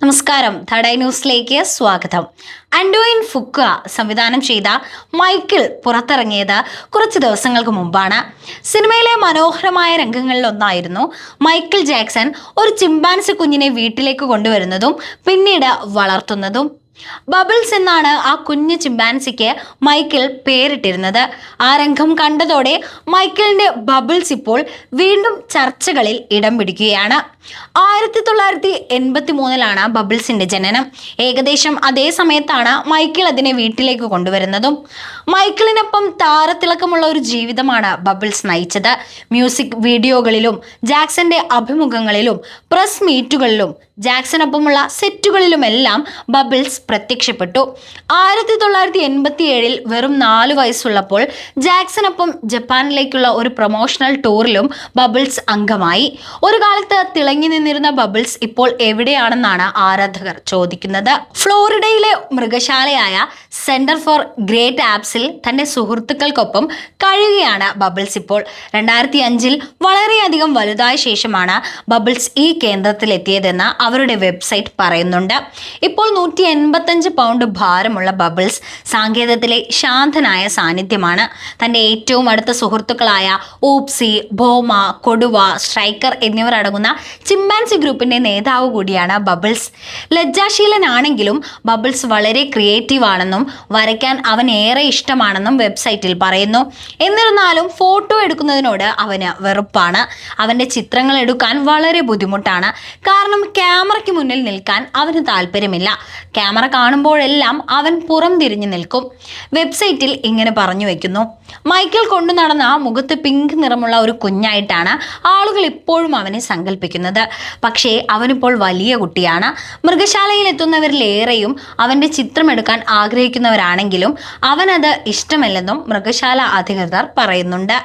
നമസ്കാരം, തടൈ ന്യൂസിലേക്ക് സ്വാഗതം. ആൻഡോയിൻ ഫുക്വ സംവിധാനം ചെയ്ത മൈക്കിൾ പുറത്തിറങ്ങിയത് കുറച്ച് ദിവസങ്ങൾക്ക് മുമ്പാണ്. സിനിമയിലെ മനോഹരമായ രംഗങ്ങളിലൊന്നായിരുന്നു മൈക്കിൾ ജാക്സൺ ഒരു ചിമ്പാൻസി കുഞ്ഞിനെ വീട്ടിലേക്ക് കൊണ്ടുവരുന്നതും പിന്നീട് വളർത്തുന്നതും. ബബിൾസ് എന്നാണ് ആ കുഞ്ഞു ചിമ്പാൻസിക്ക് മൈക്കിൾ പേരിട്ടിരുന്നത്. ആ രംഗം കണ്ടതോടെ മൈക്കിളിന്റെ ബബിൾസ് ഇപ്പോൾ വീണ്ടും ചർച്ചകളിൽ ഇടം പിടിക്കുകയാണ്. 1983 ബബിൾസിന്റെ ജനനം. ഏകദേശം അതേ സമയത്താണ് മൈക്കിൾ അതിനെ വീട്ടിലേക്ക് കൊണ്ടുവരുന്നതും. മൈക്കിളിനൊപ്പം താരത്തിളക്കമുള്ള ഒരു ജീവിതമാണ് ബബിൾസ് നയിച്ചത്. മ്യൂസിക് വീഡിയോകളിലും ജാക്സന്റെ അഭിമുഖങ്ങളിലും പ്രസ് മീറ്റുകളിലും ജാക്സനൊപ്പമുള്ള സെറ്റുകളിലുമെല്ലാം ബബിൾസ് പ്രത്യക്ഷപ്പെട്ടു. 1987 വെറും 4 വയസ്സുള്ളപ്പോൾ ജാക്സനൊപ്പം ജപ്പാനിലേക്കുള്ള ഒരു പ്രൊമോഷണൽ ടൂറിലും ബബിൾസ് അംഗമായി. ഒരു കാലത്ത് തിളങ്ങി നിന്നിരുന്ന ബബിൾസ് ഇപ്പോൾ എവിടെയാണെന്നാണ് ആരാധകർ ചോദിക്കുന്നത്. ഫ്ലോറിഡയിലെ മൃഗശാലയായ സെന്റർ ഫോർ ഗ്രേറ്റ് ആപ്സിൽ തന്റെ സുഹൃത്തുക്കൾക്കൊപ്പം കഴിയുകയാണ് ബബിൾസ് ഇപ്പോൾ. 2005 വളരെയധികം വലുതായ ശേഷമാണ് ബബിൾസ് ഈ കേന്ദ്രത്തിലെത്തിയതെന്ന് അവരുടെ വെബ്സൈറ്റ് പറയുന്നുണ്ട്. ഇപ്പോൾ 185 പൗണ്ട് ഭാരമുള്ള ബബിൾസ് സാങ്കേതത്തിലെ ശാന്തനായ സാന്നിധ്യമാണ്. തന്റെ ഏറ്റവും അടുത്ത സുഹൃത്തുക്കളായ ഊപ്സി, ഭോമ, കൊടുവ, സ്ട്രൈക്കർ എന്നിവർ അടങ്ങുന്ന ചിമ്പാൻസി ഗ്രൂപ്പിന്റെ നേതാവ് കൂടിയാണ് ബബിൾസ്. ലജ്ജാശീലനാണെങ്കിലും ബബിൾസ് വളരെ ക്രിയേറ്റീവ് ആണെന്നും വരയ്ക്കാൻ അവൻ ഏറെ ഇഷ്ടമാണെന്നും വെബ്സൈറ്റിൽ പറയുന്നു. എന്നിരുന്നാലും ഫോട്ടോ എടുക്കുന്നതിനോട് അവന് വെറുപ്പാണ്. അവന്റെ ചിത്രങ്ങൾ എടുക്കാൻ വളരെ ബുദ്ധിമുട്ടാണ്. കാരണം ക്യാമറയ്ക്ക് മുന്നിൽ നിൽക്കാൻ അവന് താല്പര്യമില്ല. ക്യാമറ കാണുമ്പോഴെല്ലാം അവൻ പുറം തിരിഞ്ഞു നിൽക്കും. വെബ്സൈറ്റിൽ ഇങ്ങനെ പറഞ്ഞു വെക്കുന്നു: മൈക്കിൾ കൊണ്ടു നടന്ന മുഖത്ത് പിങ്ക് നിറമുള്ള ഒരു കുഞ്ഞായിട്ടാണ് ആളുകൾ ഇപ്പോഴും അവനെ സങ്കല്പിക്കുന്നത്. പക്ഷേ അവനിപ്പോൾ വലിയ കുട്ടിയാണ്. മൃഗശാലയിൽ എത്തുന്നവരിലേറെയും അവന്റെ ചിത്രമെടുക്കാൻ ആഗ്രഹിക്കുന്നവരാണെങ്കിലും അവനത് ഇഷ്ടമല്ലെന്നും മൃഗശാല അധികൃതർ പറയുന്നുണ്ട്.